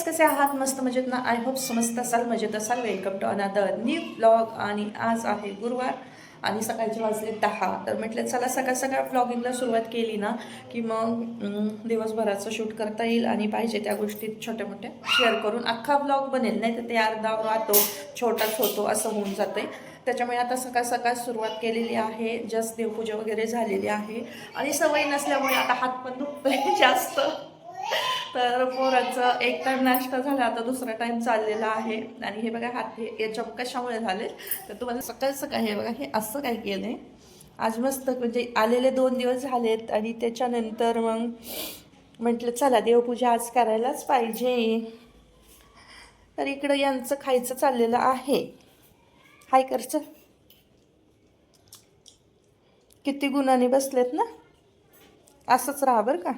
Guys, कसे आहात? मस्त मजेत ना? आय होप मस्त असाल, मजेत असाल. Welcome to another new blog. आणि आज आहे गुरुवार आणि सकाळचे वाजले 10. तर म्हटलं चला सकाळ सकाळ ब्लॉगिंगला सुरुवात केली ना की मग दिवसभराचं शूट करता येईल आणि पाहिजे त्या गोष्टी छोट्या मोठ्या शेअर करून अख्खा ब्लॉग बनेल. नाही तर ते अर्धा राहतो, छोटाच होतो, असं होऊन जाते. त्याच्यामुळे आता सकाळ सकाळ सुरुवात केलेली आहे. जस्ट देवपूजा वगैरे झालेली आहे आणि सवय नसल्यामुळे आता हात पण दुखतोय जास्त. तर पोराचं एक टाइम नाश्ता झाला, आता दुसरा टाइम चाललेला आहे. आणि हे बघा हात हे याच्या कशामुळे झाले तर तुम्हाला सकाळ सकाळ हे बघा हे असं काय केलं आहे. आज मस्त म्हणजे आलेले 2 दिवस झालेत आणि त्याच्यानंतर मग म्हटलं चला देवपूजा आज करायलाच पाहिजे. तर इकडं यांचं खायचं चाललेलं आहे. हाय करचं किती गुणाने बसलेत ना, असंच राहा बरं का.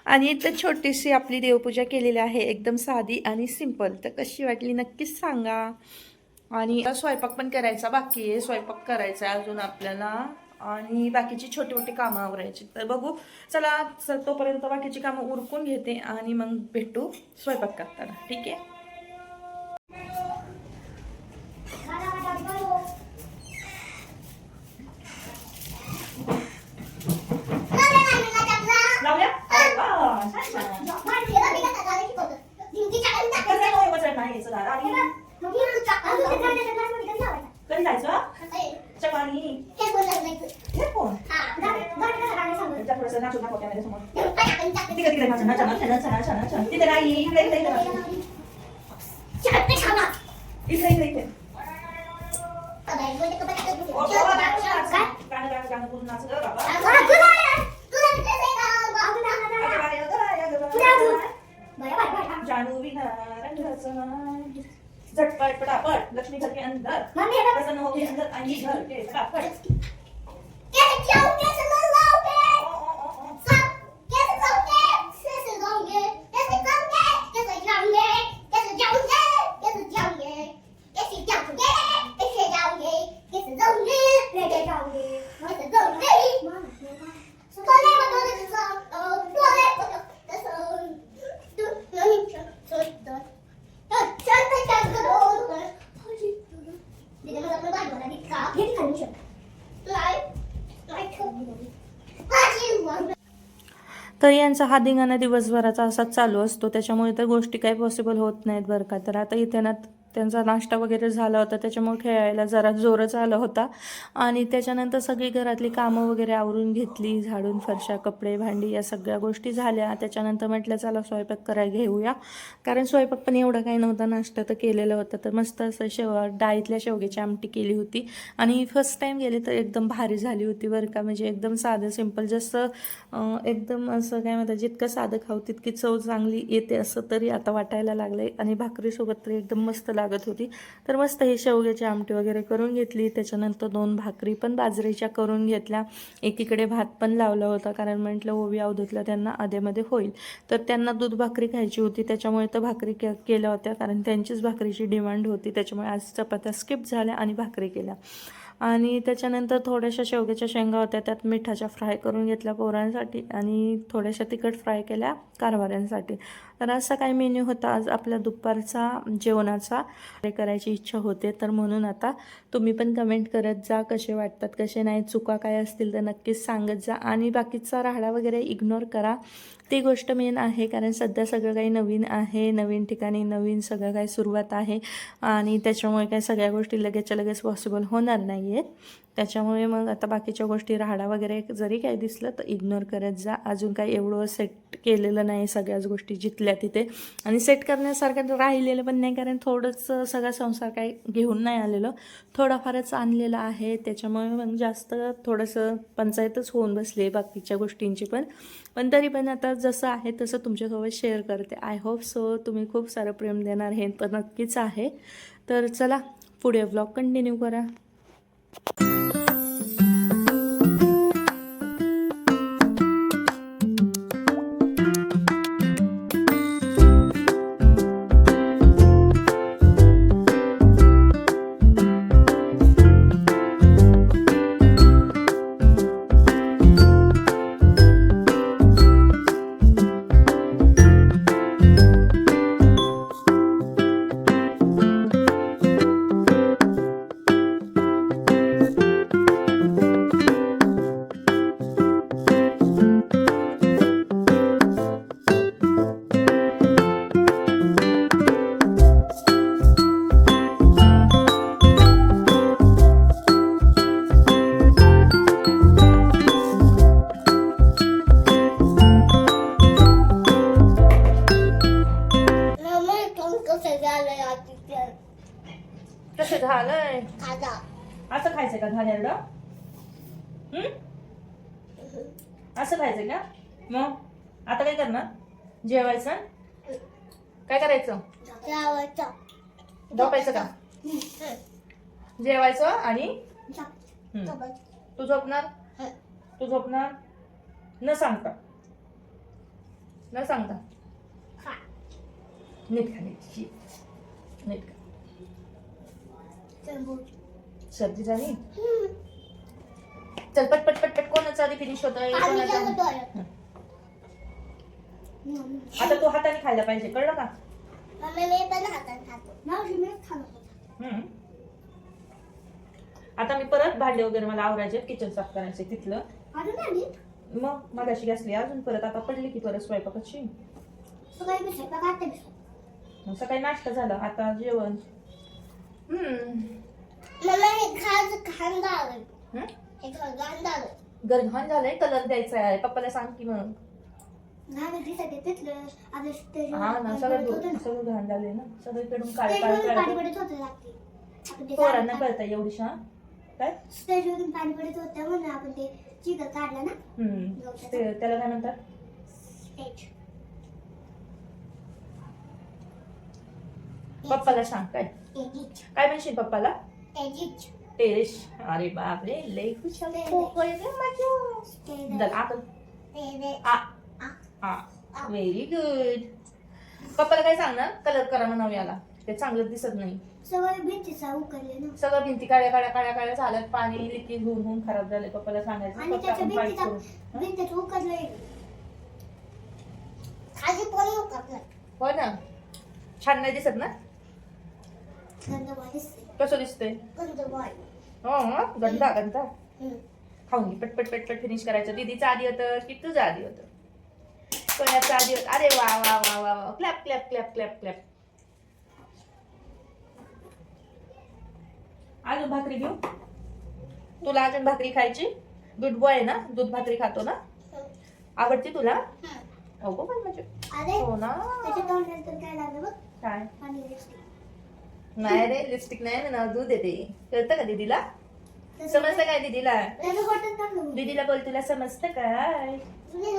आणि इथं छोटीशी आपली देवपूजा केलेली आहे, एकदम साधी आणि सिंपल. तर कशी वाटली नक्कीच सांगा. आणि स्वयंपाक पण करायचा बाकी आहे, स्वयंपाक करायचा आहे अजून आपल्याला. आणि बाकीची छोटी मोठी कामं आवरायची. तर बघू चला तोपर्यंत बाकीची कामं उरकून घेते आणि मग भेटू स्वयंपाक करताना. ठीक आहे. कधी जायचं चपानी थोडंसं नाचून दाखव कॅमेरा समोर. तिकडे तिकडे नाचा नाचा नाचा नाचा नाचा नाचा. तिथे नाही इकडे इकडे इकडे इकडे इकडे इकडे गाणं गाणं गाणं बोलून नाच गं बाबा. जानू बिना रंग झटपट पटापट लक्ष्मी घर के अंदर प्रसन्न हो के अंदर आएंगी घर के फटाफट. तर यांचा हा धिंगाणा दिवसभराचा असाच चालू असतो, त्याच्यामुळे तर गोष्टी काही पॉसिबल होत नाहीत बरं का. तर आता इथे ना त्यांचा नाश्ता वगैरे झाला होता, त्याच्यामुळे खेळायला जरा जोरच आला होता. आणि त्याच्यानंतर सगळी घरातली कामं वगैरे आवरून घेतली, झाडून फरशा कपडे भांडी या सगळ्या गोष्टी झाल्या. त्याच्यानंतर म्हटलं चला स्वयंपाक करायला घेऊया, कारण स्वयंपाक पण एवढं काही नव्हता, नाश्ता तर केलेला होता. तर मस्त असं डाळीतल्या शेवग्याची आमटी केली होती आणि फर्स्ट टाईम गेली तर एकदम भारी झाली होती बरं का. म्हणजे एकदम साधं सिंपल, जसं एकदम असं काय म्हणतात जितकं साधं खाऊ तितकी चव चांगली येते असं तरी आता वाटायला लागलं आहे. आणि भाकरीसोबत तरी एकदम मस्त लागत होती. तर मस्त ही शेवग्याची आमटी वगैरे करून घेतली. त्याच्यानंतर 2 भाकरी पण बाजरीच्या करून घेतल्या. एकीकडे भात पण लावला होता, कारण म्हटलं ओवी अवधूतला त्यांना आधेमध्ये होईल. तर त्यांना दूध भाकरी खायची होती, त्याच्यामुळे तर भाकरी केल्या होत्या, कारण त्यांचीच भाकरीची डिमांड होती. त्याच्यामुळे आज चपात्या स्किप झाल्या आणि भाकरी केल्या. आणि त्याच्यानंतर थोड्याशा शेवग्याच्या शेंगा होत्या, त्यात मिठाच्या फ्राय करून घेतल्या पोरांसाठी आणि थोड्याशा तिखट फ्राय केल्या कारभाऱ्यांसाठी. तर असा काय मेन्यू होता आज आपल्या दुपारचा जेवणाचा. करायची इच्छा होते, तर म्हणून आता तुम्ही पण कमेंट करत जा कसे वाटतात कसे नाही, चुका काय असतील तर नक्कीच सांगत जा. आणि बाकीचा राहाडा वगैरे इग्नोर करा, ती गोष्ट मेन आहे, कारण सध्या सगळं काही नवीन आहे, नवीन ठिकाणी नवीन सगळं काही सुरुवात आहे. आणि त्याच्यामुळे काय सगळ्या गोष्टी लगेचच्या लगेच पॉसिबल होणार नाही आहेत. त्याच्यामुळे मग आता बाकीच्या गोष्टी राहाडा वगैरे जरी काही दिसलं तर इग्नोर करत जा. अजून काही एवढं सेट केलेलं नाही सगळ्याच गोष्टी जिथल्या तिथे, आणि सेट करण्यासारखं राहिलेलं पण नाही, कारण थोडंच सगळा संसार काही घेऊन नाही आलेलं, थोडाफारच आणलेलं आहे. त्याच्यामुळे मग जास्त थोडंसं पंचायतच होऊन बसली बाकीच्या गोष्टींची पण तरी पण आता जसं आहे तसं तुमच्यासोबत शेअर करते. आय होप सो तुम्ही खूप सारं प्रेम देणार हे तर नक्कीच आहे. तर चला पुढे ब्लॉग कंटिन्यू करा. झालंय. असं खायचंय का घाणेरडं? असं खायचंय का? मग आता काय करणार? जेवायचं? काय करायचं? झोपायचं का? जेवायचं आणि तू झोपणार? तू झोपणार न सांगता? न सांगता नीट खा, नीट खा. सर्दी झाली? चल पट पट पट पट. कोणाचं आधी फिनिश होतंय? आता तू हाताने खायला पाहिजे, कळलं का? आता मी परत भांडे वगैरे मला आवरायचे, किचन साफ करायचे तिथलं. मग मगाशी घासली, अजून परत आता पडली की परत स्वयंपाकाची. सकाळी नाश्ता झाला, आता जेवण. घर घाण झालंय, कलर द्यायचा आहे पप्पाला सांग की. मग हा ना, सगळं घाण झालंय ना, सगळीकडून काळ पोरांना कळतंय एवढीशा काय स्टेजवरून पाणी पडत होतं म्हणून आपण ते चिकन काढलं ना. त्याला काय म्हणतात? पप्पाला सांग. काय म्हणशील पप्पाला? टेरेस. अरे बापरे, लय खुश आपण. Very good. पप्पाला काय सांगणार? कलर करा म्हणावं याला, ते चांगलं दिसत नाही. सगळं भिंतीचा उकरले ना, सगळं भिंती काळ्या काळ्या काळ्या काळ्या झाल्यात, पाणी लिकेज होऊन होऊन खराब झाले. पप्पाला सांगायचं आणि त्याच्या भिंतीचं उकरलंय खाली पण उकरलंय. हो ना, छान नाही दिसत ना? कसं दिसतंय? हो गंधा गंधा. खाऊन घे पटपट पटपट फिनिश करायचं. दीदीचं आधी होतं की तुझं आधी होतं? कोणाचं आधी होतं? अरे वा वा वा वा वा. Clap clap clap clap clap. अजून भाकरी घेऊ? तुला अजून भाकरी खायची? दूध बॉय आहे ना, दूध भाकरी खातो ना? आवडते तुला? हो पण म्हणजे हो ना. काय नाही रे, लिपस्टिक नाही ना, दूध येते. कळतं का दीदीला? समजतं काय दीदीला? दीदीला बोल, तुला समजतं काय? नीट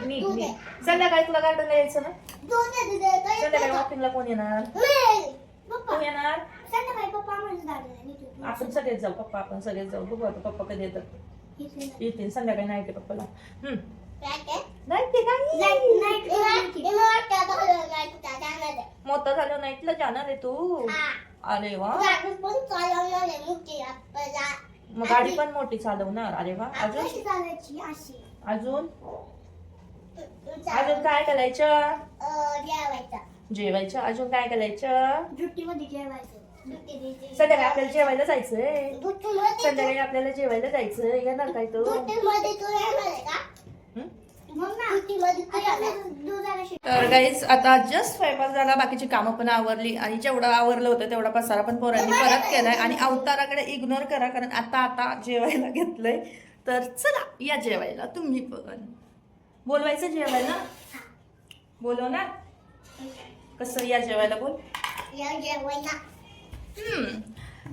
नीट नीट. संध्याकाळी तुला गार्डनला यायचं ना? संध्याकाळी वॉकिंगला कोण येणार? तू येणार? आपण सगळेच जाऊ. पप्पा आपण सगळेच जाऊ. बघू आता पप्पा कधी येतात. येतील संध्याकाळी. नाही ते पप्पाला मोठा झालं नाईटला जाणार आहे तू? अरे वा. मग गाडी पण मोठी चालवणार? अरे वा. अजून अजून अजून काय करायचं? जेवायचं. अजून काय करायचं? संध्याकाळी आपल्याला जेवायला जायचंय. संध्याकाळी आपल्याला जेवायला जायचंय. येणार काय तू? तर गाईज आता जस्ट स्वयंपाक झाला, बाकीची कामं पण आवरली आणि जेवढं आवरलं होतं तेवढा पसारा पण पोरांनी परत केलाय. आणि अवताराकडे इग्नोर करा, कारण आता जेवायला घेतलंय. तर चला या जेवायला. तुम्ही पण बोलवायचं जेवायला? बोलव ना. कसं या जेवायला? बोल.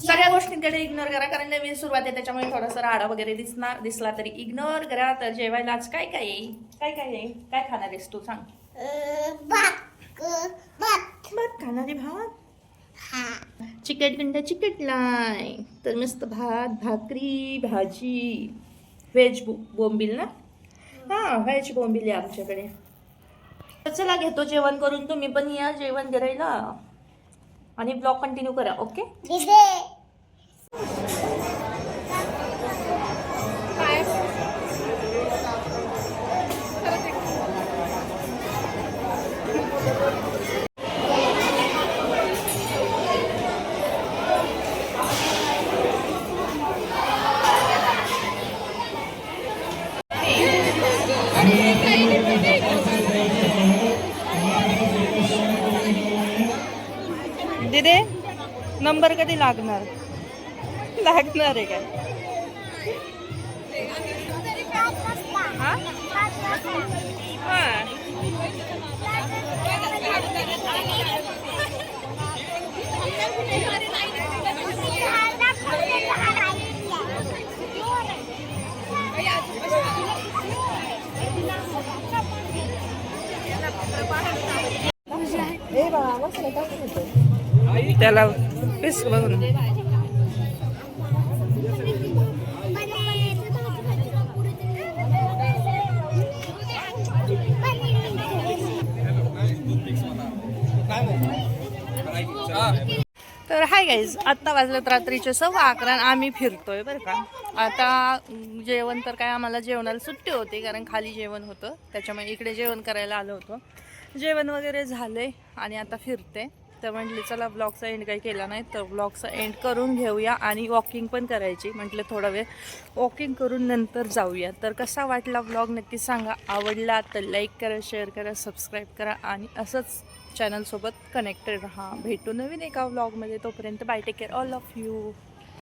सगळ्या गोष्टींकडे इग्नोर करा, कारण नवीन सुरुवात आहे त्याच्यामुळे थोडासा राडा वगैरे दिसला तरी इग्नोर करा. तर जेवायला आज काय काय आहे? काय खाणार आहेस तू? सांग. भात खाणार आहे? भात चिकटलाय. तर मस्त भात, भाकरी, भाजी. व्हेज बोंबील ना? हा, व्हेज बोंबील आहे आमच्याकडे. तर चला घेतो जेवण करून. तुम्ही पण या जेवण करायला आणि ब्लॉग कंटिन्यू करा. ओके. दिदे नंबर कधी लागणार आहे काय? त्याला पीस बघून तर हाय गाईज, आत्ता वाजलेत रात्रीचे 11:15 आणि आम्ही फिरतोय बरं का. आता जेवण तर काय आम्हाला जेवणाला सुट्टी होती कारण खाली जेवण होतं, त्याच्यामुळे इकडे जेवण करायला आलो होतो. जेवण वगैरे झाले आणि आता फिरते. तर म्हटले चला ब्लॉगचा एंड काही केला नाही तर ब्लॉगचा एंड करून घेऊया आणि वॉकिंग पण करायची. म्हटलं थोडा वेळ वॉकिंग करून नंतर जाऊया. तर कसा वाटला ब्लॉग नक्की सांगा. आवडला तर लाईक करा, शेअर करा, सबस्क्राईब करा आणि असंच चॅनलसोबत कनेक्टेड राहा. भेटू नवीन एका व्लॉगमध्ये. तोपर्यंत bye, take care all of you.